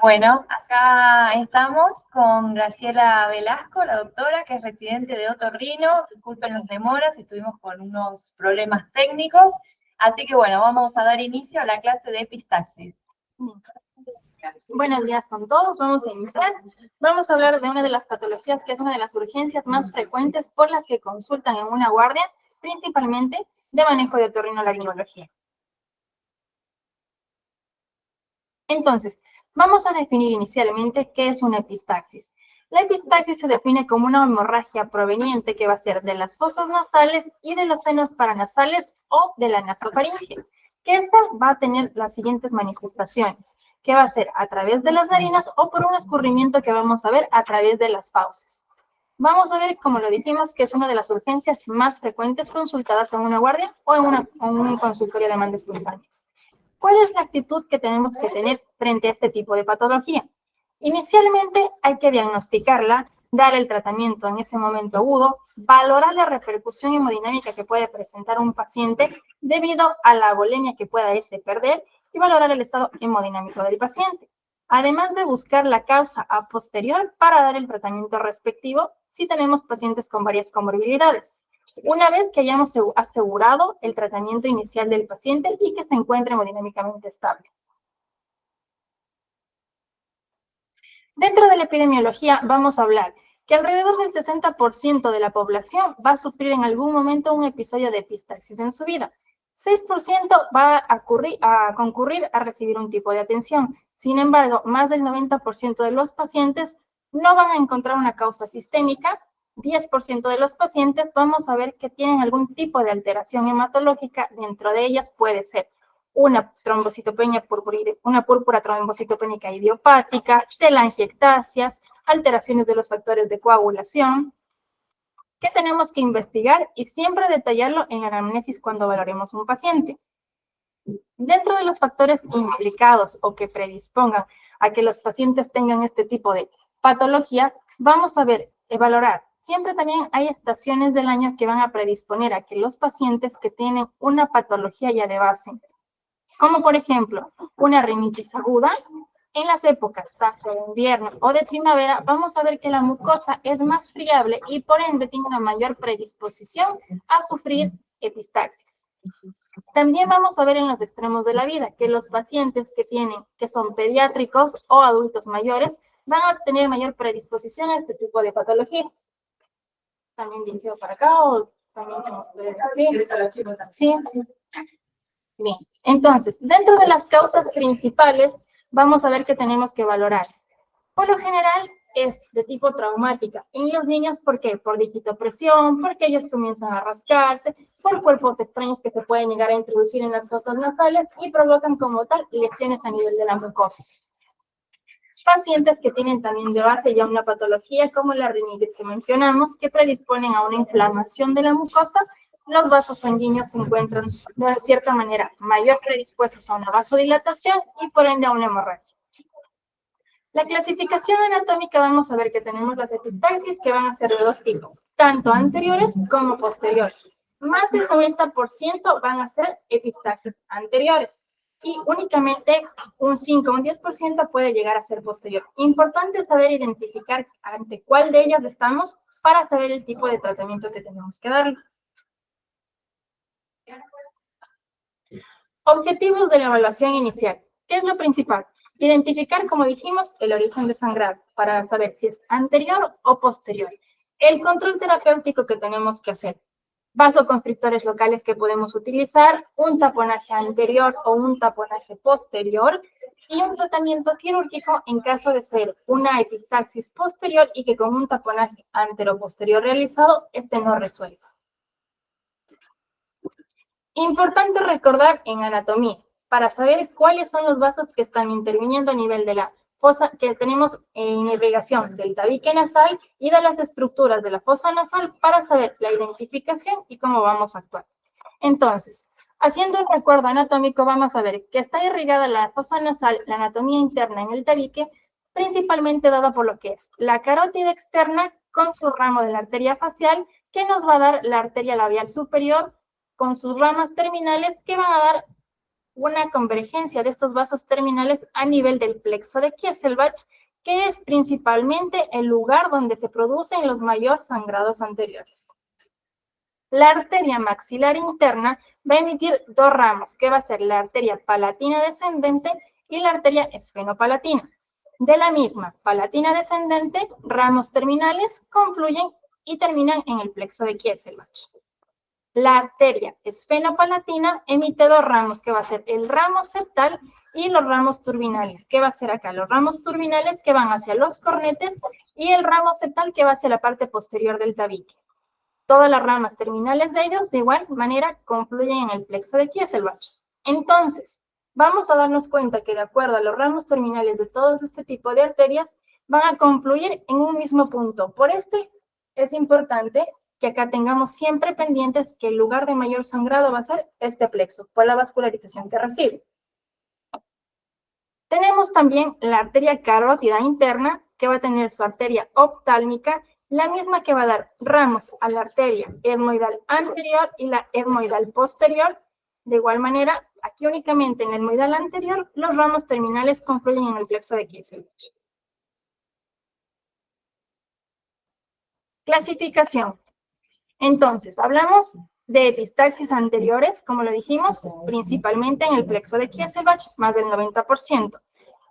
Bueno, acá estamos con Graciela Velasco, la doctora, que es residente de Otorrino. Disculpen las demoras, estuvimos con unos problemas técnicos. Así que bueno, vamos a dar inicio a la clase de epistaxis. Buenos días con todos, vamos a iniciar. Vamos a hablar de una de las patologías que es una de las urgencias más frecuentes por las que consultan en una guardia, principalmente de manejo de otorrinolaringología. Entonces, vamos a definir inicialmente qué es una epistaxis. La epistaxis se define como una hemorragia proveniente que va a ser de las fosas nasales y de los senos paranasales o de la nasofaringe, que esta va a tener las siguientes manifestaciones, que va a ser a través de las narinas o por un escurrimiento que vamos a ver a través de las fauces. Vamos a ver, como lo dijimos, que es una de las urgencias más frecuentes consultadas en una guardia o en un consultorio de demandas espontáneas. ¿Cuál es la actitud que tenemos que tener frente a este tipo de patología? Inicialmente hay que diagnosticarla, dar el tratamiento en ese momento agudo, valorar la repercusión hemodinámica que puede presentar un paciente debido a la volemia que pueda perder y valorar el estado hemodinámico del paciente. Además de buscar la causa a posterior para dar el tratamiento respectivo si tenemos pacientes con varias comorbilidades. Una vez que hayamos asegurado el tratamiento inicial del paciente y que se encuentre hemodinámicamente estable. Dentro de la epidemiología vamos a hablar que alrededor del 60% de la población va a sufrir en algún momento un episodio de epistaxis en su vida. 6% va a concurrir a recibir un tipo de atención. Sin embargo, más del 90% de los pacientes no van a encontrar una causa sistémica. 10% de los pacientes vamos a ver que tienen algún tipo de alteración hematológica. Dentro de ellas puede ser una trombocitopenia una púrpura trombocitopénica idiopática, telangiectasias, alteraciones de los factores de coagulación, que tenemos que investigar y siempre detallarlo en la anamnesis cuando valoremos un paciente. Dentro de los factores implicados o que predispongan a que los pacientes tengan este tipo de patología, vamos a valorar. Siempre también hay estaciones del año que van a predisponer a que los pacientes que tienen una patología ya de base, como por ejemplo una rinitis aguda, en las épocas tanto de invierno o de primavera, vamos a ver que la mucosa es más friable y por ende tiene una mayor predisposición a sufrir epistaxis. También vamos a ver en los extremos de la vida que los pacientes que son pediátricos o adultos mayores van a tener mayor predisposición a este tipo de patologías. También dirigido para acá o también como ustedes sí. Bien, entonces, dentro de las causas principales, vamos a ver que tenemos que valorar. Por lo general, es de tipo traumática. En los niños, ¿por qué? Por digitopresión, porque ellos comienzan a rascarse, por cuerpos extraños que se pueden llegar a introducir en las fosas nasales y provocan como tal lesiones a nivel de la mucosa. Pacientes que tienen también de base ya una patología como la rinitis que mencionamos, que predisponen a una inflamación de la mucosa. Los vasos sanguíneos se encuentran de cierta manera mayor predispuestos a una vasodilatación y por ende a una hemorragia. La clasificación anatómica vamos a ver que tenemos las epistaxis que van a ser de dos tipos, tanto anteriores como posteriores. Más del 90% van a ser epistaxis anteriores y únicamente un 5 o un 10% puede llegar a ser posterior. Importante saber identificar ante cuál de ellas estamos para saber el tipo de tratamiento que tenemos que darle. Objetivos de la evaluación inicial. ¿Qué es lo principal? Identificar, como dijimos, el origen de sangrado para saber si es anterior o posterior. El control terapéutico que tenemos que hacer. Vasoconstrictores locales que podemos utilizar, un taponaje anterior o un taponaje posterior y un tratamiento quirúrgico en caso de ser una epistaxis posterior y que con un taponaje antero-posterior realizado, no resuelva. Importante recordar en anatomía, para saber cuáles son los vasos que están interviniendo a nivel de la fosa que tenemos en irrigación del tabique nasal y de las estructuras de la fosa nasal para saber la identificación y cómo vamos a actuar. Entonces, haciendo el recuerdo anatómico, vamos a ver que está irrigada la fosa nasal, la anatomía interna en el tabique, principalmente dada por lo que es la carótida externa con su ramo de la arteria facial, que nos va a dar la arteria labial superior, con sus ramas terminales que van a dar una convergencia de estos vasos terminales a nivel del plexo de Kieselbach, que es principalmente el lugar donde se producen los mayores sangrados anteriores. La arteria maxilar interna va a emitir dos ramos, que va a ser la arteria palatina descendente y la arteria esfenopalatina. De la misma palatina descendente, ramos terminales confluyen y terminan en el plexo de Kieselbach. La arteria esfenopalatina emite dos ramos, que va a ser el ramo septal y los ramos turbinales. ¿Qué va a ser acá? Los ramos turbinales que van hacia los cornetes y el ramo septal que va hacia la parte posterior del tabique. Todas las ramas terminales de ellos, de igual manera, confluyen en el plexo de Kieselbach. Entonces, vamos a darnos cuenta que de acuerdo a los ramos terminales de todos este tipo de arterias, van a confluir en un mismo punto. Por este, es importante que acá tengamos siempre pendientes que el lugar de mayor sangrado va a ser este plexo, por la vascularización que recibe. Tenemos también la arteria carótida interna, que va a tener su arteria oftálmica, la misma que va a dar ramos a la arteria etmoidal anterior y la etmoidal posterior. De igual manera, aquí únicamente en la etmoidal anterior, los ramos terminales confluyen en el plexo de Kieselbach. Clasificación. Entonces, hablamos de epistaxis anteriores, como lo dijimos, principalmente en el plexo de Kieselbach, más del 90%.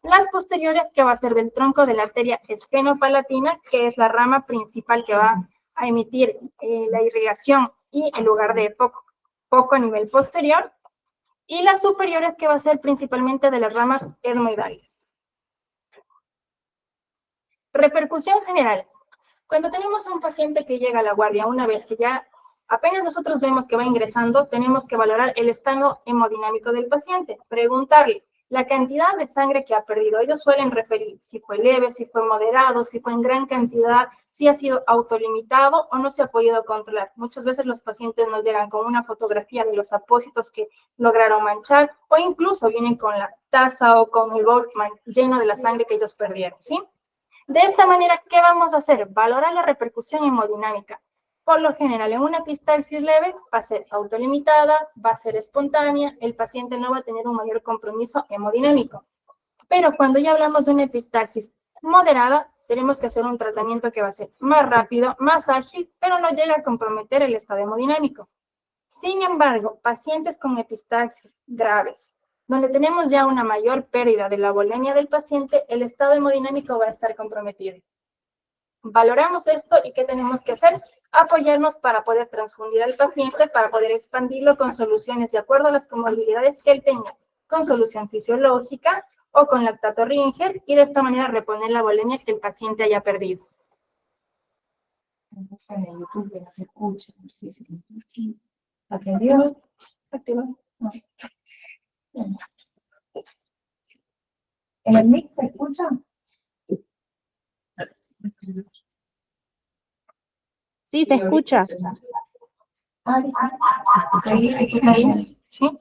Las posteriores, que va a ser del tronco de la arteria esfenopalatina, que es la rama principal que va a emitir la irrigación y el lugar de poco a nivel posterior. Y las superiores, que va a ser principalmente de las ramas etmoidales. Repercusión general. Cuando tenemos a un paciente que llega a la guardia, una vez que ya apenas nosotros vemos que va ingresando, tenemos que valorar el estado hemodinámico del paciente, preguntarle la cantidad de sangre que ha perdido. Ellos suelen referir si fue leve, si fue moderado, si fue en gran cantidad, si ha sido autolimitado o no se ha podido controlar. Muchas veces los pacientes nos llegan con una fotografía de los apósitos que lograron manchar o incluso vienen con la taza o con el bol lleno de la sangre que ellos perdieron, ¿sí? De esta manera, ¿qué vamos a hacer? Valorar la repercusión hemodinámica. Por lo general, en una epistaxis leve va a ser autolimitada, va a ser espontánea, el paciente no va a tener un mayor compromiso hemodinámico. Pero cuando ya hablamos de una epistaxis moderada, tenemos que hacer un tratamiento que va a ser más rápido, más ágil, pero no llega a comprometer el estado hemodinámico. Sin embargo, pacientes con epistaxis graves, donde tenemos ya una mayor pérdida de la volemia del paciente, el estado hemodinámico va a estar comprometido. Valoramos esto y ¿qué tenemos que hacer? Apoyarnos para poder transfundir al paciente, para poder expandirlo con soluciones de acuerdo a las comorbilidades que él tenga, con solución fisiológica o con lactato Ringer, y de esta manera reponer la volemia que el paciente haya perdido. En el YouTube que no se escucha, no sé si ¿atendido? Activo. No. ¿En el mic se escucha? Sí, se escucha. ¿Sí?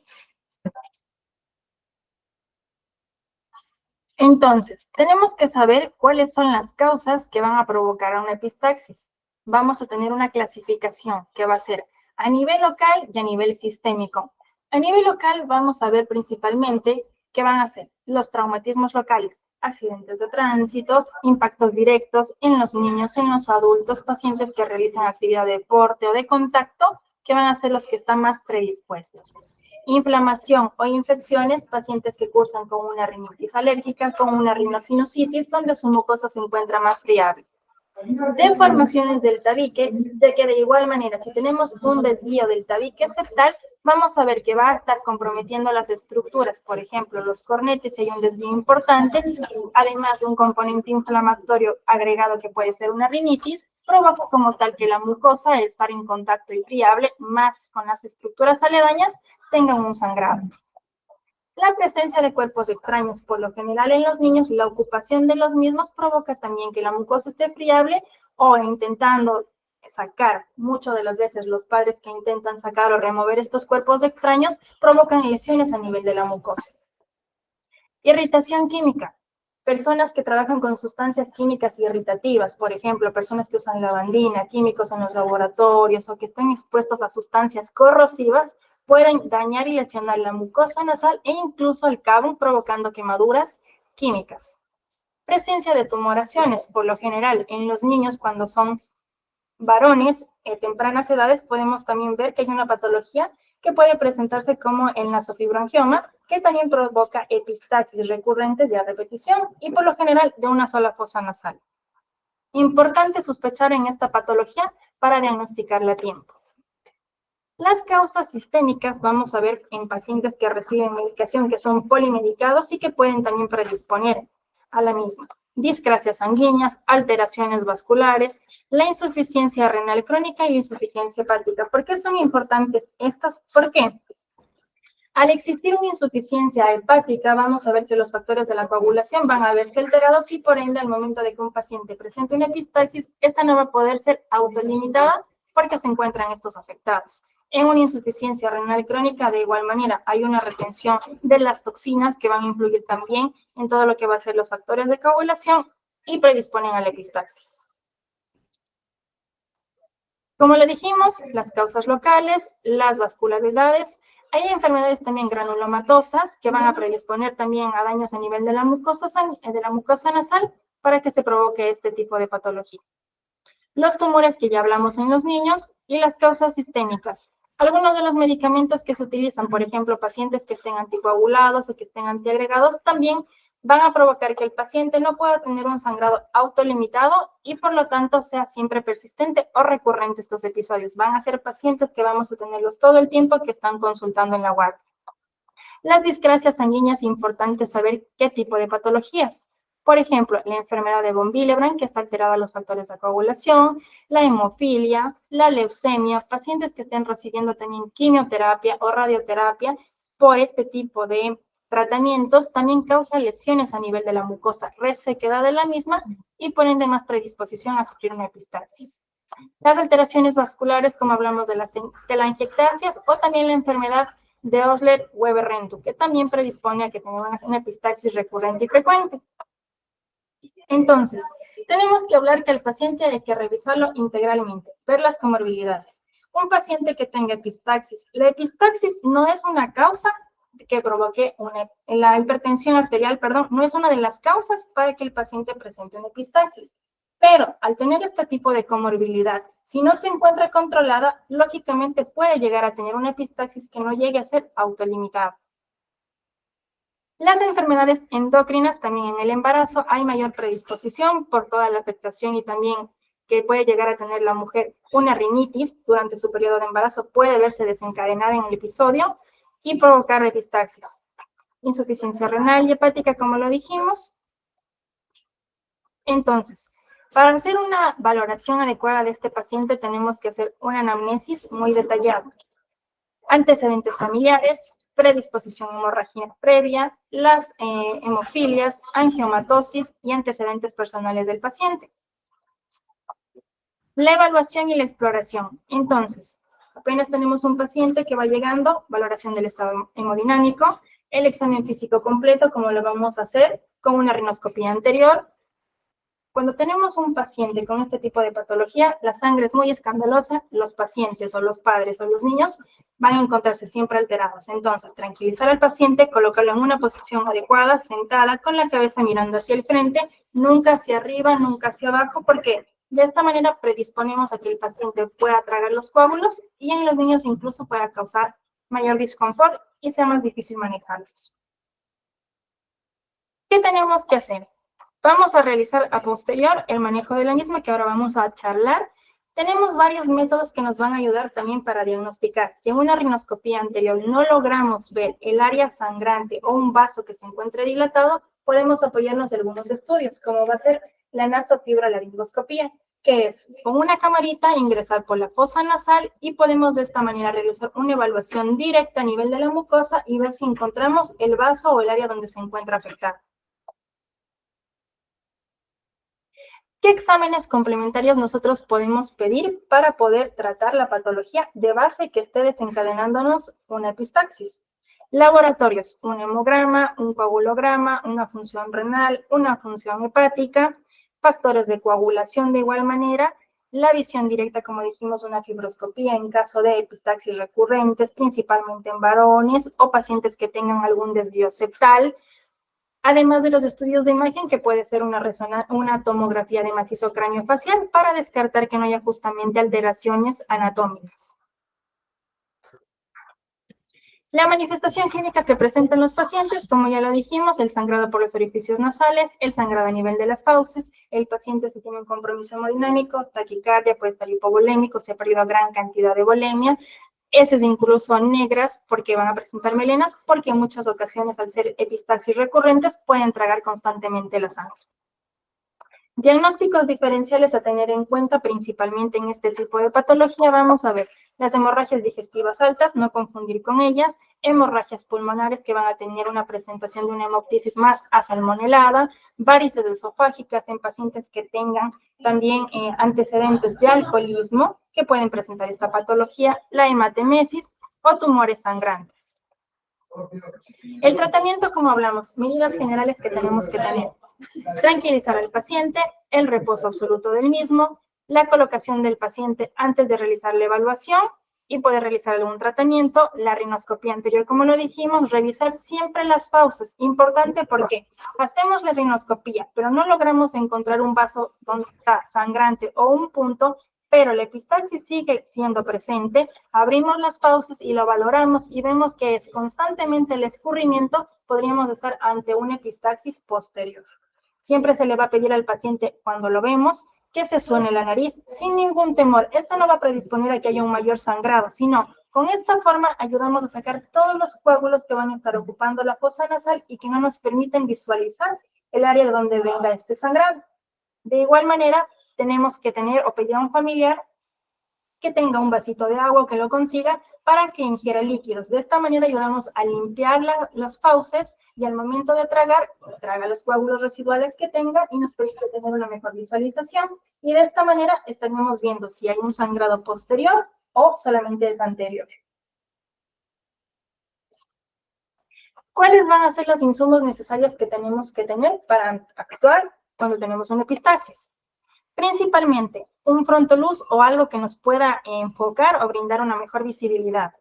Entonces, tenemos que saber cuáles son las causas que van a provocar a una epistaxis. Vamos a tener una clasificación que va a ser a nivel local y a nivel sistémico. A nivel local vamos a ver principalmente qué van a ser los traumatismos locales, accidentes de tránsito, impactos directos en los niños, en los adultos, pacientes que realizan actividad de deporte o de contacto, que van a ser los que están más predispuestos. Inflamación o infecciones, pacientes que cursan con una rinitis alérgica, con una rinosinusitis, donde su mucosa se encuentra más friable. Deformaciones del tabique, ya que de igual manera, si tenemos un desvío del tabique septal, vamos a ver que va a estar comprometiendo las estructuras, por ejemplo, los cornetes, si hay un desvío importante, además de un componente inflamatorio agregado que puede ser una rinitis, provoca como tal que la mucosa, al estar en contacto y friable, más con las estructuras aledañas, tengan un sangrado. La presencia de cuerpos extraños, por lo general en los niños, la ocupación de los mismos provoca también que la mucosa esté friable o intentando sacar, muchas de las veces los padres que intentan sacar o remover estos cuerpos extraños provocan lesiones a nivel de la mucosa. Irritación química. Personas que trabajan con sustancias químicas irritativas, por ejemplo, personas que usan lavandina, químicos en los laboratorios o que están expuestos a sustancias corrosivas, pueden dañar y lesionar la mucosa nasal e incluso el cabo, provocando quemaduras químicas. Presencia de tumoraciones, por lo general en los niños cuando son varones, tempranas edades, podemos también ver que hay una patología que puede presentarse como el nasofibrangioma, que también provoca epistaxis recurrentes de a repetición y por lo general de una sola fosa nasal. Importante sospechar en esta patología para diagnosticarla a tiempo. Las causas sistémicas vamos a ver en pacientes que reciben medicación que son polimedicados y que pueden también predisponer a la misma. Discrasias sanguíneas, alteraciones vasculares, la insuficiencia renal crónica y la insuficiencia hepática. ¿Por qué son importantes estas? ¿Por qué? Al existir una insuficiencia hepática, vamos a ver que los factores de la coagulación van a verse alterados y por ende al momento de que un paciente presente una epistaxis, esta no va a poder ser autolimitada porque se encuentran estos afectados. En una insuficiencia renal crónica, de igual manera, hay una retención de las toxinas que van a influir también en todo lo que va a ser los factores de coagulación y predisponen a la epistaxis. Como le dijimos, las causas locales, las vascularidades, hay enfermedades también granulomatosas que van a predisponer también a daños a nivel de la mucosa nasal para que se provoque este tipo de patología. Los tumores que ya hablamos en los niños y las causas sistémicas. Algunos de los medicamentos que se utilizan, por ejemplo, pacientes que estén anticoagulados o que estén antiagregados, también van a provocar que el paciente no pueda tener un sangrado autolimitado y por lo tanto sea siempre persistente o recurrente estos episodios. Van a ser pacientes que vamos a tenerlos todo el tiempo que están consultando en la guardia. Las discrasias sanguíneas, importante saber qué tipo de patologías. Por ejemplo, la enfermedad de von Willebrand, que está alterada a los factores de coagulación, la hemofilia, la leucemia, pacientes que estén recibiendo también quimioterapia o radioterapia por este tipo de tratamientos, también causa lesiones a nivel de la mucosa, resequedad de la misma y por ende más predisposición a sufrir una epistaxis. Las alteraciones vasculares, como hablamos de las telangiectasias o también la enfermedad de Osler-Weber-Rentu, que también predispone a que tengamos una epistaxis recurrente y frecuente. Entonces, tenemos que hablar que al paciente hay que revisarlo integralmente, ver las comorbilidades. Un paciente que tenga epistaxis, la epistaxis no es una causa que provoque la hipertensión arterial, perdón, no es una de las causas para que el paciente presente una epistaxis. Pero al tener este tipo de comorbilidad, si no se encuentra controlada, lógicamente puede llegar a tener una epistaxis que no llegue a ser autolimitada. Las enfermedades endocrinas, también en el embarazo, hay mayor predisposición por toda la afectación y también que puede llegar a tener la mujer una rinitis durante su periodo de embarazo, puede verse desencadenada en el episodio y provocar epistaxis. Insuficiencia renal y hepática, como lo dijimos. Entonces, para hacer una valoración adecuada de este paciente, tenemos que hacer una anamnesis muy detallada. Antecedentes familiares, predisposición hemorrágica previa, las hemofilias, angiomatosis y antecedentes personales del paciente. La evaluación y la exploración. Entonces, apenas tenemos un paciente que va llegando, valoración del estado hemodinámico, el examen físico completo, como lo vamos a hacer con una rinoscopía anterior. Cuando tenemos un paciente con este tipo de patología, la sangre es muy escandalosa, los pacientes o los padres o los niños van a encontrarse siempre alterados. Entonces, tranquilizar al paciente, colocarlo en una posición adecuada, sentada, con la cabeza mirando hacia el frente, nunca hacia arriba, nunca hacia abajo, porque de esta manera predisponemos a que el paciente pueda tragar los coágulos y en los niños incluso pueda causar mayor disconfort y sea más difícil manejarlos. ¿Qué tenemos que hacer? Vamos a realizar a posterior el manejo de la misma, que ahora vamos a charlar. Tenemos varios métodos que nos van a ayudar también para diagnosticar. Si en una rinoscopía anterior no logramos ver el área sangrante o un vaso que se encuentre dilatado, podemos apoyarnos de algunos estudios, como va a ser la nasofibrolaringoscopía, que es con una camarita ingresar por la fosa nasal y podemos de esta manera realizar una evaluación directa a nivel de la mucosa y ver si encontramos el vaso o el área donde se encuentra afectada. ¿Qué exámenes complementarios nosotros podemos pedir para poder tratar la patología de base que esté desencadenándonos una epistaxis? Laboratorios, un hemograma, un coagulograma, una función renal, una función hepática, factores de coagulación de igual manera, La visión directa, como dijimos, una fibroscopía en caso de epistaxis recurrentes, principalmente en varones o pacientes que tengan algún desvío septal, además de los estudios de imagen, que puede ser una tomografía de macizo craneofacial para descartar que no haya justamente alteraciones anatómicas. La manifestación clínica que presentan los pacientes, como ya lo dijimos, el sangrado por los orificios nasales, el sangrado a nivel de las fauces, el paciente si tiene un compromiso hemodinámico, taquicardia, puede estar hipovolémico, se ha perdido gran cantidad de volemia, heces incluso negras porque van a presentar melenas, porque en muchas ocasiones al ser epistaxis recurrentes pueden tragar constantemente la sangre. Diagnósticos diferenciales a tener en cuenta principalmente en este tipo de patología, vamos a ver las hemorragias digestivas altas, no confundir con ellas, hemorragias pulmonares que van a tener una presentación de una hemoptisis más asalmonelada, varices esofágicas en pacientes que tengan también antecedentes de alcoholismo que pueden presentar esta patología, la hematemesis o tumores sangrantes. El tratamiento, como hablamos, medidas generales que tenemos que tener. Tranquilizar al paciente, el reposo absoluto del mismo, la colocación del paciente antes de realizar la evaluación y poder realizar algún tratamiento, la rinoscopía anterior, como lo dijimos, revisar siempre las fauces. Importante porque hacemos la rinoscopía, pero no logramos encontrar un vaso donde está sangrante o un punto, pero la epistaxis sigue siendo presente, abrimos las fauces y lo valoramos y vemos que es constantemente el escurrimiento, podríamos estar ante una epistaxis posterior. Siempre se le va a pedir al paciente, cuando lo vemos, que se suene la nariz sin ningún temor. Esto no va a predisponer a que haya un mayor sangrado, sino con esta forma ayudamos a sacar todos los coágulos que van a estar ocupando la fosa nasal y que no nos permiten visualizar el área de donde venga este sangrado. De igual manera, tenemos que tener o pedir a un familiar que tenga un vasito de agua o que lo consiga para que ingiera líquidos. De esta manera ayudamos a limpiar las fauces y al momento de tragar, traga los coágulos residuales que tenga y nos permite tener una mejor visualización. Y de esta manera estaremos viendo si hay un sangrado posterior o solamente es anterior. ¿Cuáles van a ser los insumos necesarios que tenemos que tener para actuar cuando tenemos una epistaxis? Principalmente, un frontoluz o algo que nos pueda enfocar o brindar una mejor visibilidad.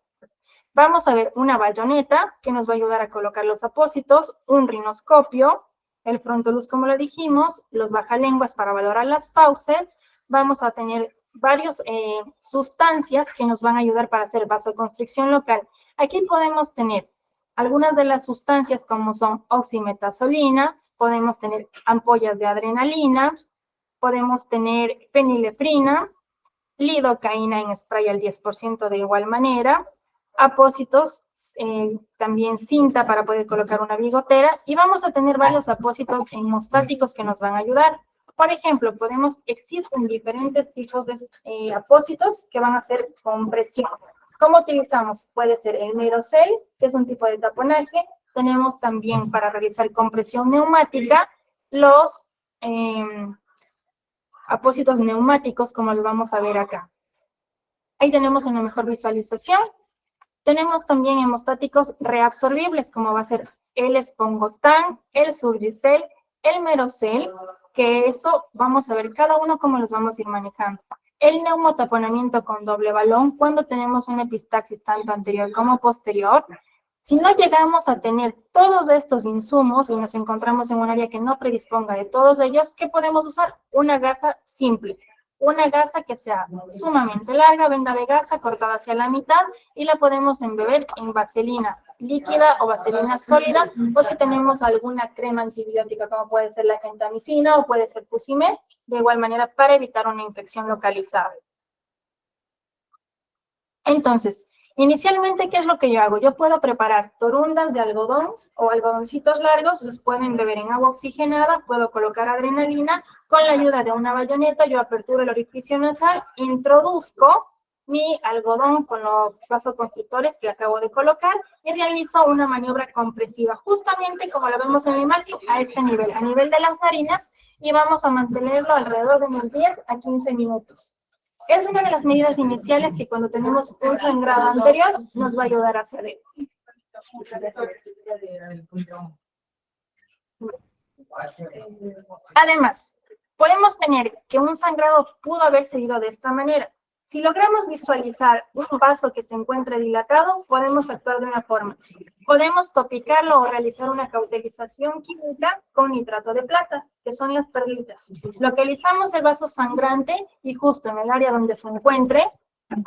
Vamos a ver una bayoneta que nos va a ayudar a colocar los apósitos, un rinoscopio, el frontoluz como lo dijimos, los bajalenguas para valorar las fauces. Vamos a tener varias sustancias que nos van a ayudar para hacer vasoconstricción local. Aquí podemos tener algunas de las sustancias como son oximetazolina, podemos tener ampollas de adrenalina, podemos tener fenilefrina, lidocaína en spray al 10% de igual manera, apósitos, también cinta para poder colocar una bigotera, y vamos a tener varios apósitos hemostáticos que nos van a ayudar. Por ejemplo, existen diferentes tipos de apósitos que van a hacer compresión. ¿Cómo utilizamos? Puede ser el Merocel, que es un tipo de taponaje. Tenemos también para realizar compresión neumática los apósitos neumáticos, como lo vamos a ver acá. Ahí tenemos una mejor visualización. Tenemos también hemostáticos reabsorbibles, como va a ser el Spongostan, el Surgicel, el Merocel, que eso vamos a ver cada uno cómo los vamos a ir manejando. El neumotaponamiento con doble balón, cuando tenemos una epistaxis tanto anterior como posterior. Si no llegamos a tener todos estos insumos y nos encontramos en un área que no predisponga de todos ellos, ¿qué podemos usar? Una gasa simple. Una gasa que sea sumamente larga, venda de gasa cortada hacia la mitad y la podemos embeber en vaselina líquida o vaselina sólida, o si tenemos alguna crema antibiótica como puede ser la gentamicina o puede ser Fusimed, de igual manera para evitar una infección localizada. Entonces, inicialmente, ¿qué es lo que yo hago? Yo puedo preparar torundas de algodón o algodoncitos largos, los pueden beber en agua oxigenada, puedo colocar adrenalina, con la ayuda de una bayoneta, yo aperturo el orificio nasal, introduzco mi algodón con los vasoconstrictores que acabo de colocar y realizo una maniobra compresiva, justamente como lo vemos en la imagen, a este nivel, a nivel de las narinas, y vamos a mantenerlo alrededor de unos 10 a 15 minutos. Es una de las medidas iniciales que cuando tenemos un sangrado anterior nos va a ayudar a hacer. Además, podemos tener que un sangrado pudo haber seguido de esta manera. Si logramos visualizar un vaso que se encuentre dilatado, podemos actuar de una forma. Podemos topicarlo o realizar una cauterización química con nitrato de plata, que son las perlitas. Localizamos el vaso sangrante y justo en el área donde se encuentre,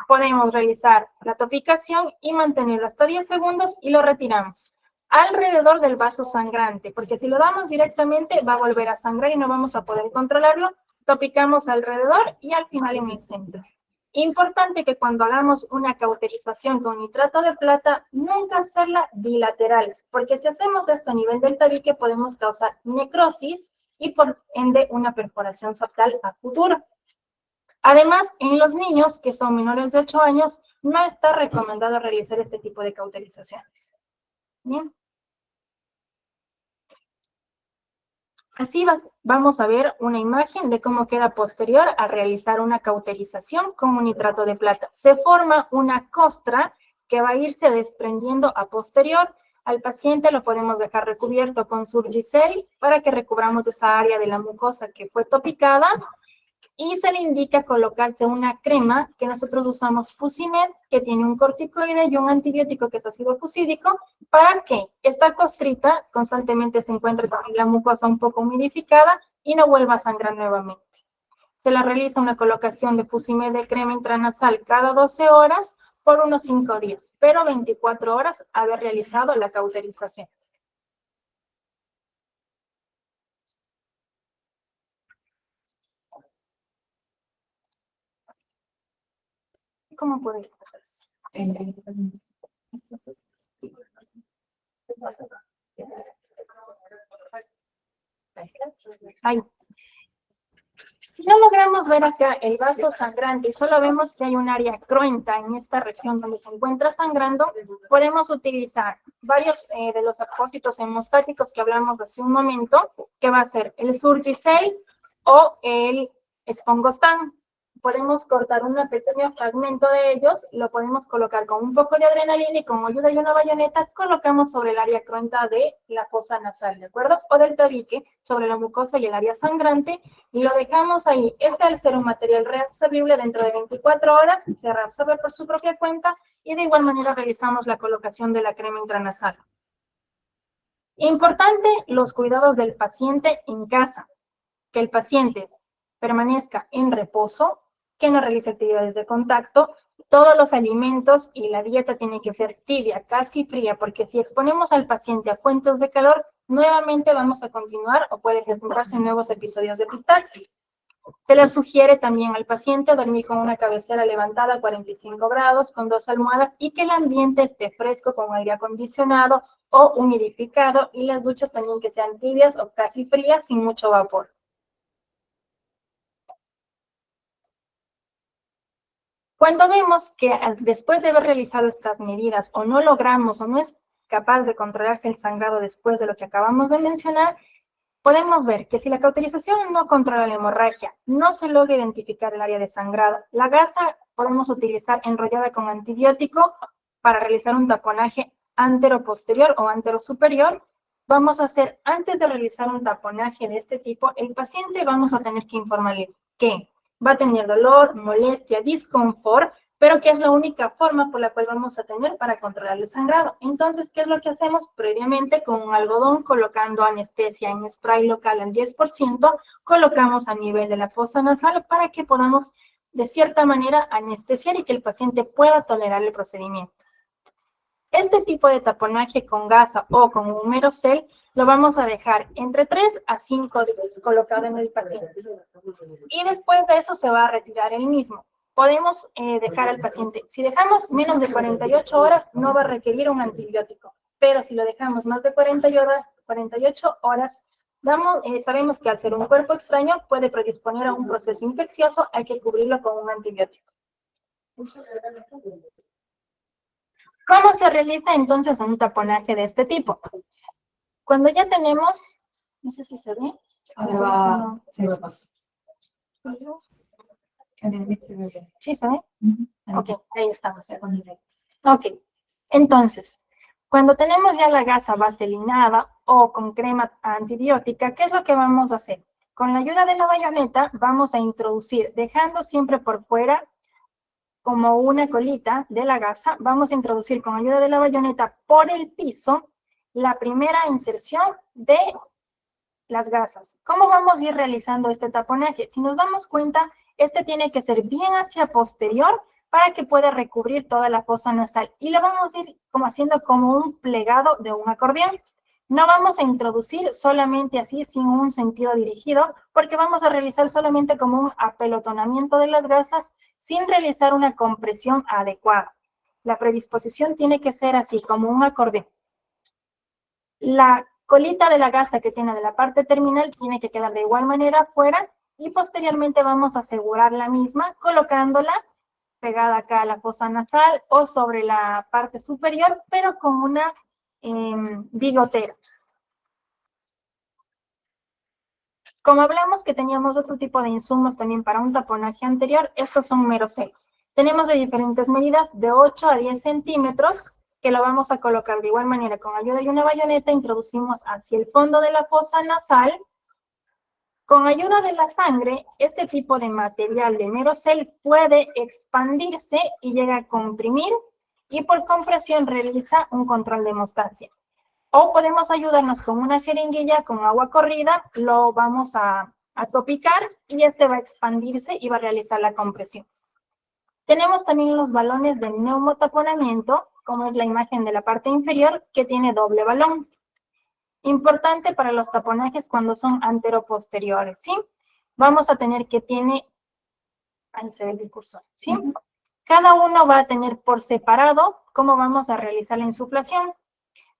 podemos realizar la topicación y mantenerlo hasta 10 segundos y lo retiramos alrededor del vaso sangrante, porque si lo damos directamente va a volver a sangrar y no vamos a poder controlarlo. Topicamos alrededor y al final en el centro. Importante que cuando hagamos una cauterización con nitrato de plata, nunca hacerla bilateral, porque si hacemos esto a nivel del tabique podemos causar necrosis y por ende una perforación septal a futuro. Además, en los niños que son menores de 8 años, no está recomendado realizar este tipo de cauterizaciones. Bien. Así vamos a ver una imagen de cómo queda posterior a realizar una cauterización con un nitrato de plata. Se forma una costra que va a irse desprendiendo a posterior. Al paciente lo podemos dejar recubierto con Surgicel para que recubramos esa área de la mucosa que fue topicada. Y se le indica colocarse una crema que nosotros usamos Fusimed, que tiene un corticoide y un antibiótico que es ácido fusídico, para que esta costrita constantemente se encuentre con la mucosa un poco humidificada y no vuelva a sangrar nuevamente. Se le realiza una colocación de Fusimed de crema intranasal cada 12 horas por unos 5 días, pero 24 horas haber realizado la cauterización. ¿Cómo puede ir? Ahí. Si no logramos ver acá el vaso sangrante y solo vemos que hay un área cruenta en esta región donde se encuentra sangrando, podemos utilizar varios de los apósitos hemostáticos que hablamos hace un momento, que va a ser el Surgicel o el Spongostan. Podemos cortar un pequeño fragmento de ellos, lo podemos colocar con un poco de adrenalina y con ayuda de una bayoneta colocamos sobre el área cruenta de la fosa nasal, ¿de acuerdo? O del tabique, sobre la mucosa y el área sangrante, y lo dejamos ahí. Este, al ser un material reabsorbible, dentro de 24 horas se reabsorbe por su propia cuenta y de igual manera realizamos la colocación de la crema intranasal. Importante, los cuidados del paciente en casa. Que el paciente permanezca en reposo, que no realice actividades de contacto, todos los alimentos y la dieta tiene que ser tibia, casi fría, porque si exponemos al paciente a fuentes de calor, nuevamente vamos a continuar o puede presentarse nuevos episodios de epistaxis. Se le sugiere también al paciente dormir con una cabecera levantada a 45 grados, con 2 almohadas y que el ambiente esté fresco con aire acondicionado o humidificado y las duchas también que sean tibias o casi frías sin mucho vapor. Cuando vemos que después de haber realizado estas medidas o no logramos o no es capaz de controlarse el sangrado después de lo que acabamos de mencionar, podemos ver que si la cauterización no controla la hemorragia, no se logra identificar el área de sangrado, la gasa podemos utilizar enrollada con antibiótico para realizar un taponaje antero-posterior o antero-superior. Vamos a hacer, antes de realizar un taponaje de este tipo, el paciente vamos a tener que informarle que va a tener dolor, molestia, disconfort, pero que es la única forma por la cual vamos a tener para controlar el sangrado. Entonces, ¿qué es lo que hacemos? Previamente, con un algodón, colocando anestesia en spray local al 10%, colocamos a nivel de la fosa nasal para que podamos, de cierta manera, anestesiar y que el paciente pueda tolerar el procedimiento. Este tipo de taponaje con gasa o con un Merocel lo vamos a dejar entre 3 a 5 días colocado en el paciente. Y después de eso se va a retirar el mismo. Podemos dejar al paciente, si dejamos menos de 48 horas, no va a requerir un antibiótico. Pero si lo dejamos más de 48 horas, sabemos que al ser un cuerpo extraño puede predisponer a un proceso infeccioso, hay que cubrirlo con un antibiótico. ¿Cómo se realiza entonces un taponaje de este tipo? Cuando ya tenemos, no sé si se ve. Se va a pasar. ¿Sí se ve? Ok, ahí estamos. Ok, entonces, cuando tenemos ya la gasa vaselinada o con crema antibiótica, ¿qué es lo que vamos a hacer? Con la ayuda de la bayoneta vamos a introducir, dejando siempre por fuera como una colita de la gasa, vamos a introducir con ayuda de la bayoneta por el piso la primera inserción de las gasas. ¿Cómo vamos a ir realizando este taponaje? Si nos damos cuenta, este tiene que ser bien hacia posterior para que pueda recubrir toda la fosa nasal. Y lo vamos a ir como haciendo como un plegado de un acordeón. No vamos a introducir solamente así, sin un sentido dirigido, porque vamos a realizar solamente como un apelotonamiento de las gasas sin realizar una compresión adecuada. La predisposición tiene que ser así, como un acordeón. La colita de la gasa que tiene de la parte terminal tiene que quedar de igual manera afuera y posteriormente vamos a asegurar la misma colocándola pegada acá a la fosa nasal o sobre la parte superior, pero con una bigotera. Como hablamos que teníamos otro tipo de insumos también para un taponaje anterior, estos son Merocel. Tenemos de diferentes medidas, de 8 a 10 centímetros, que lo vamos a colocar de igual manera con ayuda de una bayoneta, introducimos hacia el fondo de la fosa nasal. Con ayuda de la sangre, este tipo de material de Merocel puede expandirse y llega a comprimir y por compresión realiza un control de hemostasia. O podemos ayudarnos con una jeringuilla con agua corrida, lo vamos a topicar y este va a expandirse y va a realizar la compresión. Tenemos también los balones de neumotaponamiento, como es la imagen de la parte inferior, que tiene doble balón. Importante para los taponajes cuando son anteroposteriores, ¿sí? Vamos a tener que tiene, ahí se ve el cursor, ¿sí? Cada uno va a tener por separado cómo vamos a realizar la insuflación.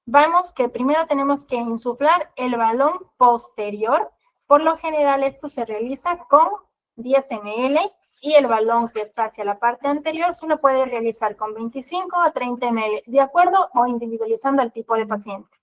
Vamos que primero tenemos que insuflar el balón posterior. Por lo general esto se realiza con 10 ml y el balón que está hacia la parte anterior se lo puede realizar con 25 a 30 ml, de acuerdo o individualizando al tipo de paciente.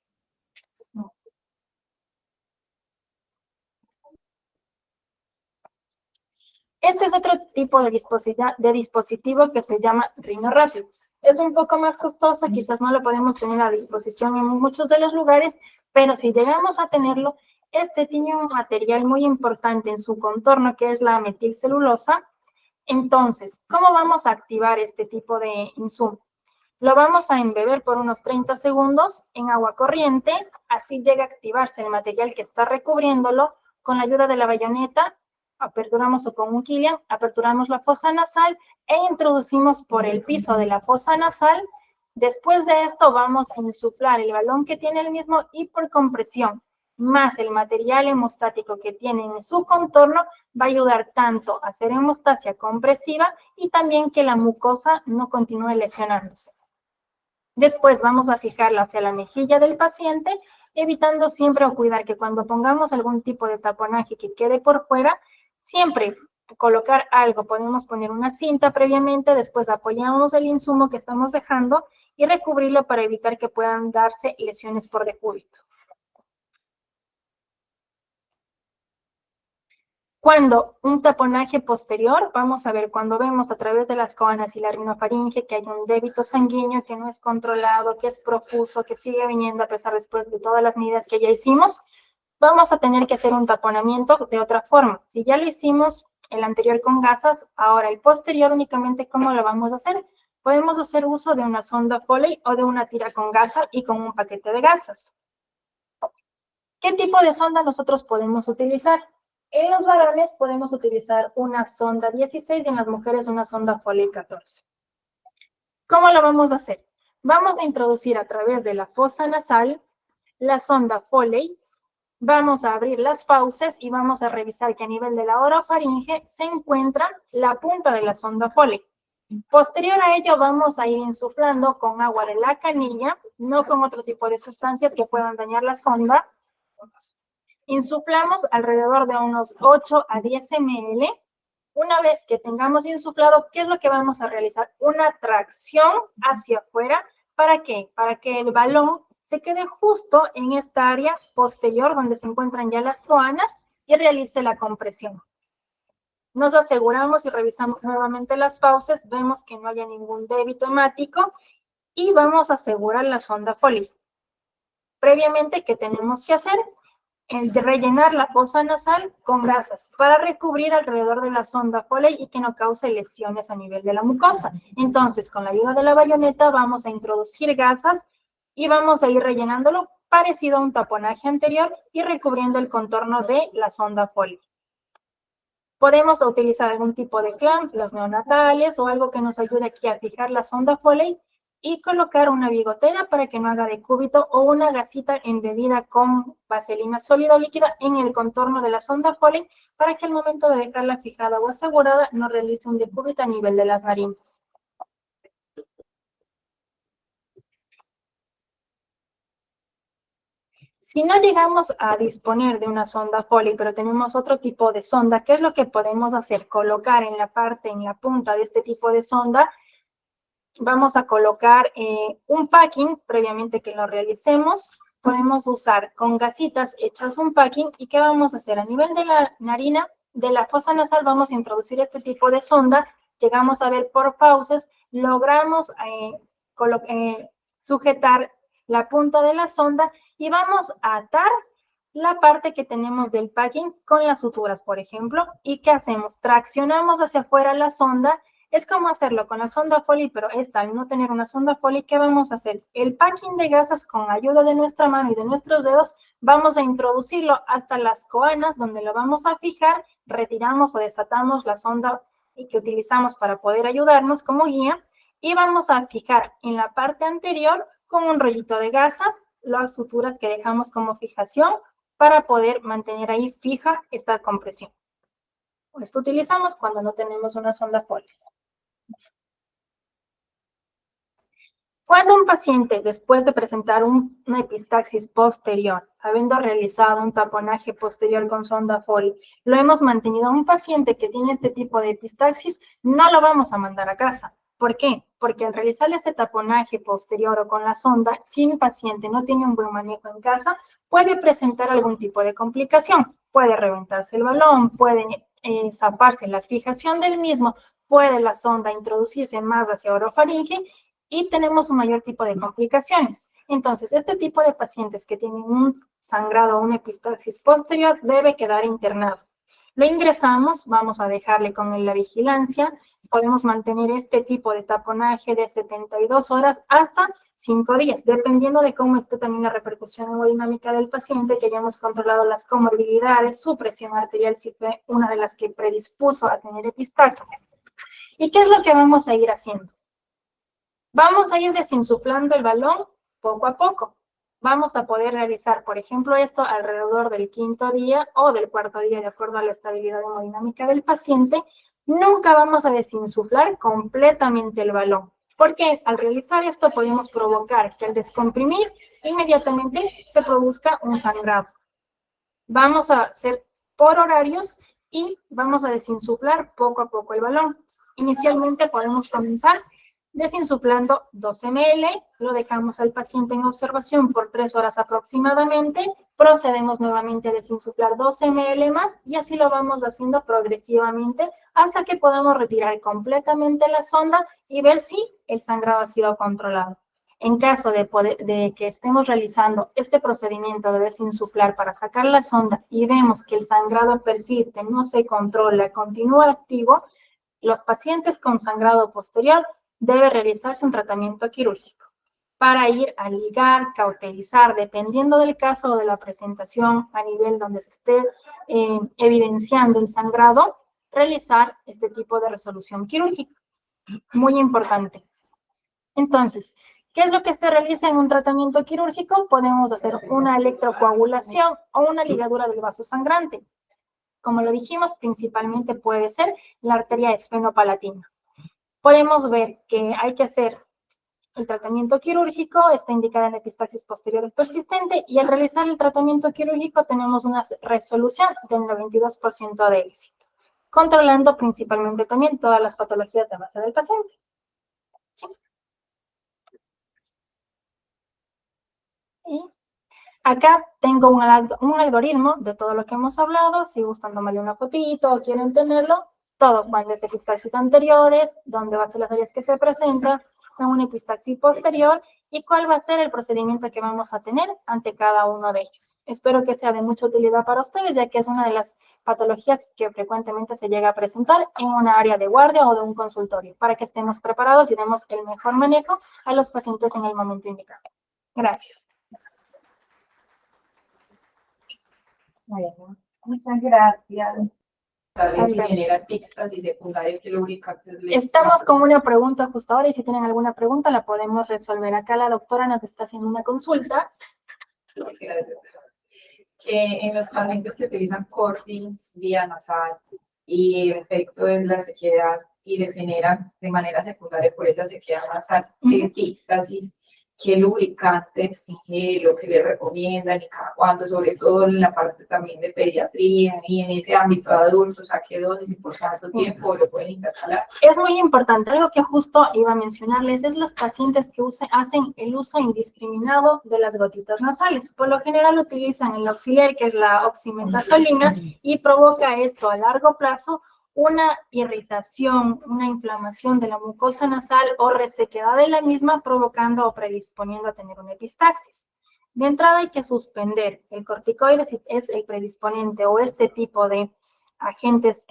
Este es otro tipo de dispositivo que se llama RhinoRapid. Es un poco más costoso, quizás no lo podemos tener a disposición en muchos de los lugares, pero si llegamos a tenerlo, este tiene un material muy importante en su contorno, que es la metilcelulosa. Entonces, ¿cómo vamos a activar este tipo de insumo? Lo vamos a embeber por unos 30 segundos en agua corriente, así llega a activarse el material que está recubriéndolo. Con la ayuda de la bayoneta, aperturamos o con un Killian, aperturamos la fosa nasal e introducimos por el piso de la fosa nasal. Después de esto vamos a insuflar el balón que tiene el mismo y por compresión, más el material hemostático que tiene en su contorno, va a ayudar tanto a hacer hemostasia compresiva y también que la mucosa no continúe lesionándose. Después vamos a fijarla hacia la mejilla del paciente, evitando siempre o cuidar que cuando pongamos algún tipo de taponaje que quede por fuera, siempre colocar algo, podemos poner una cinta previamente, después apoyamos el insumo que estamos dejando y recubrirlo para evitar que puedan darse lesiones por decúbito. Cuando un taponaje posterior, vamos a ver, cuando vemos a través de las coanas y la rinofaringe que hay un débito sanguíneo que no es controlado, que es profuso, que sigue viniendo a pesar después de todas las medidas que ya hicimos, vamos a tener que hacer un taponamiento de otra forma. Si ya lo hicimos el anterior con gasas, ahora el posterior únicamente, ¿cómo lo vamos a hacer? Podemos hacer uso de una sonda Foley o de una tira con gasa y con un paquete de gasas. ¿Qué tipo de sonda nosotros podemos utilizar? En los varones podemos utilizar una sonda 16 y en las mujeres una sonda Foley 14. ¿Cómo lo vamos a hacer? Vamos a introducir a través de la fosa nasal la sonda Foley, vamos a abrir las fauces y vamos a revisar que a nivel de la orofaringe se encuentra la punta de la sonda Foley. Posterior a ello vamos a ir insuflando con agua de la canilla, no con otro tipo de sustancias que puedan dañar la sonda. Insuflamos alrededor de unos 8 a 10 ml. Una vez que tengamos insuflado, ¿qué es lo que vamos a realizar? Una tracción hacia afuera. ¿Para qué? Para que el balón se quede justo en esta área posterior donde se encuentran ya las coanas y realice la compresión. Nos aseguramos y revisamos nuevamente las fauces, vemos que no haya ningún débito hemático y vamos a asegurar la sonda Foley. Previamente, ¿qué tenemos que hacer? el de rellenar la fosa nasal con gasas para recubrir alrededor de la sonda Foley y que no cause lesiones a nivel de la mucosa. Entonces, con la ayuda de la bayoneta vamos a introducir gasas y vamos a ir rellenándolo parecido a un taponaje anterior y recubriendo el contorno de la sonda Foley. Podemos utilizar algún tipo de clamps, los neonatales o algo que nos ayude aquí a fijar la sonda Foley y colocar una bigotera para que no haga de cúbito o una gasita embebida con vaselina sólida o líquida en el contorno de la sonda Foley para que al momento de dejarla fijada o asegurada no realice un decúbito a nivel de las narinas. Si no llegamos a disponer de una sonda Foley, pero tenemos otro tipo de sonda, ¿qué es lo que podemos hacer? Colocar en la punta de este tipo de sonda, vamos a colocar un packing previamente que lo realicemos. Podemos usar con gasitas hechas un packing. ¿Y qué vamos a hacer? A nivel de la narina, de la fosa nasal, vamos a introducir este tipo de sonda. Llegamos a ver por fauces, logramos sujetar la punta de la sonda y vamos a atar la parte que tenemos del packing con las suturas, por ejemplo. ¿Y qué hacemos? Traccionamos hacia afuera la sonda. Es como hacerlo con la sonda Foley, pero esta, al no tener una sonda Foley, ¿qué vamos a hacer? El packing de gasas con ayuda de nuestra mano y de nuestros dedos, vamos a introducirlo hasta las coanas, donde lo vamos a fijar, retiramos o desatamos la sonda que utilizamos para poder ayudarnos como guía, y vamos a fijar en la parte anterior con un rollito de gasa las suturas que dejamos como fijación para poder mantener ahí fija esta compresión. Esto utilizamos cuando no tenemos una sonda Foley. Cuando un paciente, después de presentar una epistaxis posterior, habiendo realizado un taponaje posterior con sonda Foley, lo hemos mantenido a un paciente que tiene este tipo de epistaxis, no lo vamos a mandar a casa. ¿Por qué? Porque al realizar este taponaje posterior o con la sonda, si un paciente no tiene un buen manejo en casa, puede presentar algún tipo de complicación. Puede reventarse el balón, puede zafarse la fijación del mismo, puede la sonda introducirse más hacia orofaringe y tenemos un mayor tipo de complicaciones. Entonces, este tipo de pacientes que tienen un sangrado o una epistaxis posterior debe quedar internado. Lo ingresamos, vamos a dejarle con la vigilancia, podemos mantener este tipo de taponaje de 72 horas hasta 5 días, dependiendo de cómo esté también la repercusión hemodinámica del paciente, que hayamos controlado las comorbilidades, su presión arterial si fue una de las que predispuso a tener epistaxis. ¿Y qué es lo que vamos a ir haciendo? Vamos a ir desinsuflando el balón poco a poco. Vamos a poder realizar, por ejemplo, esto alrededor del 5.º día o del 4.º día, de acuerdo a la estabilidad hemodinámica del paciente. Nunca vamos a desinsuflar completamente el balón, porque al realizar esto podemos provocar que al descomprimir inmediatamente se produzca un sangrado. Vamos a hacer por horarios y vamos a desinsuflar poco a poco el balón. Inicialmente podemos comenzar desinsuflando 2 ml, lo dejamos al paciente en observación por 3 horas aproximadamente, procedemos nuevamente a desinsuflar 2 ml más y así lo vamos haciendo progresivamente hasta que podamos retirar completamente la sonda y ver si el sangrado ha sido controlado. En caso de que estemos realizando este procedimiento de desinsuflar para sacar la sonda y vemos que el sangrado persiste, no se controla, continúa activo, los pacientes con sangrado posterior debe realizarse un tratamiento quirúrgico para ir a ligar, cauterizar, dependiendo del caso o de la presentación a nivel donde se esté evidenciando el sangrado, realizar este tipo de resolución quirúrgica. Muy importante. Entonces, ¿qué es lo que se realiza en un tratamiento quirúrgico? Podemos hacer una electrocoagulación o una ligadura del vaso sangrante. Como lo dijimos, principalmente puede ser la arteria esfenopalatina. Podemos ver que hay que hacer el tratamiento quirúrgico, está indicada en epistaxis posterior persistente, y al realizar el tratamiento quirúrgico tenemos una resolución del 92% de éxito, controlando principalmente también todas las patologías de base del paciente. ¿Sí? Y acá tengo un algoritmo de todo lo que hemos hablado. Si gustan tomarle una fotito o quieren tenerlo, todo, cuáles epistaxis anteriores, dónde va a ser las áreas que se presentan, en una epistaxis posterior y cuál va a ser el procedimiento que vamos a tener ante cada uno de ellos. Espero que sea de mucha utilidad para ustedes, ya que es una de las patologías que frecuentemente se llega a presentar en una área de guardia o de un consultorio, para que estemos preparados y demos el mejor manejo a los pacientes en el momento indicado. Gracias. Muchas gracias. Si genera epístasis secundarias que lubricantes. Estamos con una pregunta justo ahora y si tienen alguna pregunta la podemos resolver. Acá la doctora nos está haciendo una consulta. Que en los pacientes que utilizan corti vía nasal y el efecto es la sequedad y les generan de manera secundaria por esa sequedad nasal epístasis, qué lubricantes, lo que les recomiendan y cada cuándo, sobre todo en la parte también de pediatría y en ese ámbito de adultos, a qué dosis y por cuánto tiempo lo pueden intercalar. Es muy importante, algo que justo iba a mencionarles, es los pacientes que hacen el uso indiscriminado de las gotitas nasales. Por lo general utilizan el auxiliar, que es la oximetazolina, y provoca esto a largo plazo una irritación, una inflamación de la mucosa nasal o resequedad de la misma, provocando o predisponiendo a tener una epistaxis. De entrada hay que suspender el corticoide si es el predisponente o este tipo de agentes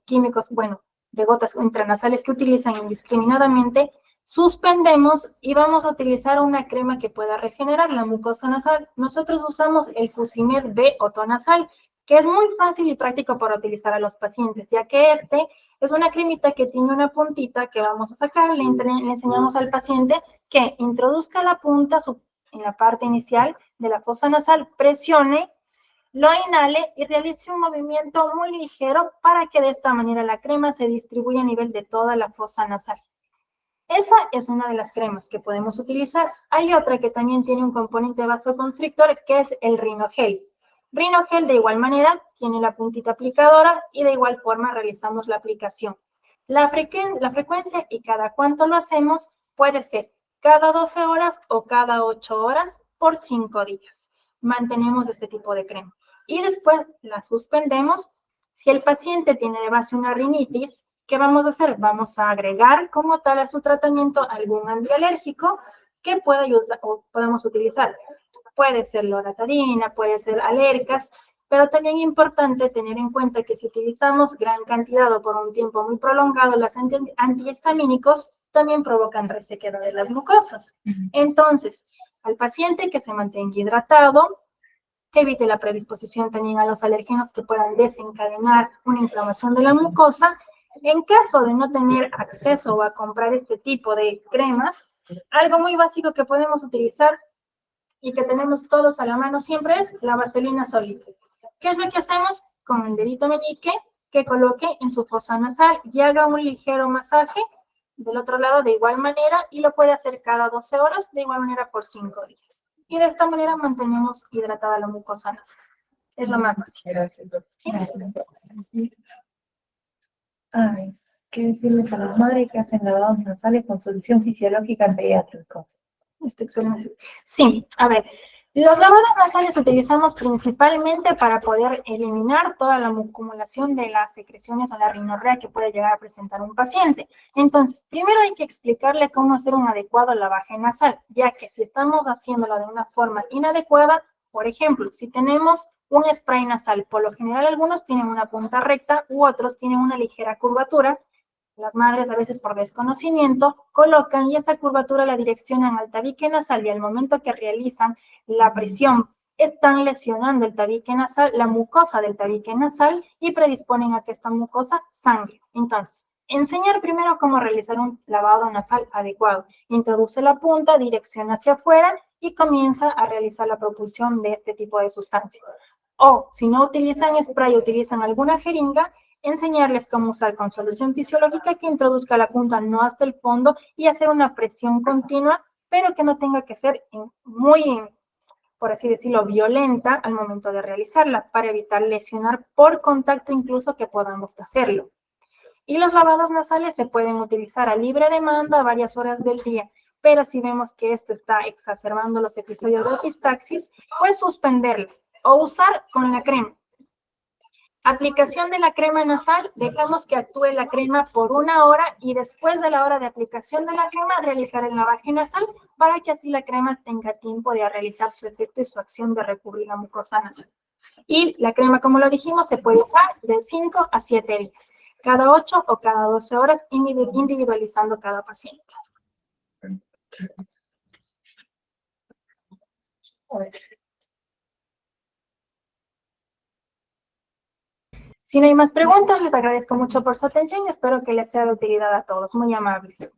químicos, bueno, de gotas intranasales que utilizan indiscriminadamente, suspendemos y vamos a utilizar una crema que pueda regenerar la mucosa nasal. Nosotros usamos el Fusimed B otonasal, que es muy fácil y práctico para utilizar a los pacientes, ya que este es una cremita que tiene una puntita que vamos a sacar. Le enseñamos al paciente que introduzca la punta en la parte inicial de la fosa nasal, presione, lo inhale y realice un movimiento muy ligero para que de esta manera la crema se distribuya a nivel de toda la fosa nasal. Esa es una de las cremas que podemos utilizar. Hay otra que también tiene un componente vasoconstrictor, que es el Rinogel. Rinogel de igual manera tiene la puntita aplicadora y de igual forma realizamos la aplicación. La frecuencia y cada cuánto lo hacemos puede ser cada 12 horas o cada 8 horas por 5 días. Mantenemos este tipo de crema. Y después la suspendemos. Si el paciente tiene de base una rinitis, ¿qué vamos a hacer? Vamos a agregar como tal a su tratamiento algún antialérgico que pueda ayudar o podemos utilizar. Puede ser loratadina, puede ser alercas, pero también es importante tener en cuenta que si utilizamos gran cantidad o por un tiempo muy prolongado, los antihistamínicos también provocan resequedad de las mucosas. Entonces, al paciente que se mantenga hidratado, evite la predisposición también a los alérgenos que puedan desencadenar una inflamación de la mucosa. En caso de no tener acceso o a comprar este tipo de cremas, algo muy básico que podemos utilizar y que tenemos todos a la mano siempre es la vaselina sólida. ¿Qué es lo que hacemos? Con el dedito meñique que coloque en su fosa nasal y haga un ligero masaje del otro lado de igual manera y lo puede hacer cada 12 horas de igual manera por 5 días. Y de esta manera mantenemos hidratada la mucosa nasal. Es lo más fácil. ¿Sí? Ay, ¿qué decirles a las madres que hacen lavados nasales con solución fisiológica en pediátricos? Sí, a ver, los lavados nasales utilizamos principalmente para poder eliminar toda la acumulación de las secreciones o la rinorrea que puede llegar a presentar un paciente. Entonces, primero hay que explicarle cómo hacer un adecuado lavaje nasal, ya que si estamos haciéndolo de una forma inadecuada, por ejemplo, si tenemos un spray nasal, por lo general algunos tienen una punta recta u otros tienen una ligera curvatura. Las madres a veces por desconocimiento colocan y esa curvatura la direccionan al tabique nasal y al momento que realizan la presión están lesionando el tabique nasal, la mucosa del tabique nasal y predisponen a que esta mucosa sangre. Entonces, enseñar primero cómo realizar un lavado nasal adecuado. Introduce la punta, dirección hacia afuera y comienza a realizar la propulsión de este tipo de sustancia. O si no utilizan spray, utilizan alguna jeringa, enseñarles cómo usar con solución fisiológica que introduzca la punta no hasta el fondo y hacer una presión continua, pero que no tenga que ser muy, por así decirlo, violenta al momento de realizarla, para evitar lesionar por contacto incluso que podamos hacerlo. Y los lavados nasales se pueden utilizar a libre demanda a varias horas del día, pero si vemos que esto está exacerbando los episodios de epistaxis, pues suspenderlo o usar con la crema. Aplicación de la crema nasal, dejamos que actúe la crema por 1 hora y después de la hora de aplicación de la crema, realizar el lavaje nasal para que así la crema tenga tiempo de realizar su efecto y su acción de recubrir la mucosa nasal. Y la crema, como lo dijimos, se puede usar de 5 a 7 días, cada 8 o cada 12 horas, individualizando cada paciente. Si no hay más preguntas, les agradezco mucho por su atención y espero que les sea de utilidad a todos. Muy amables.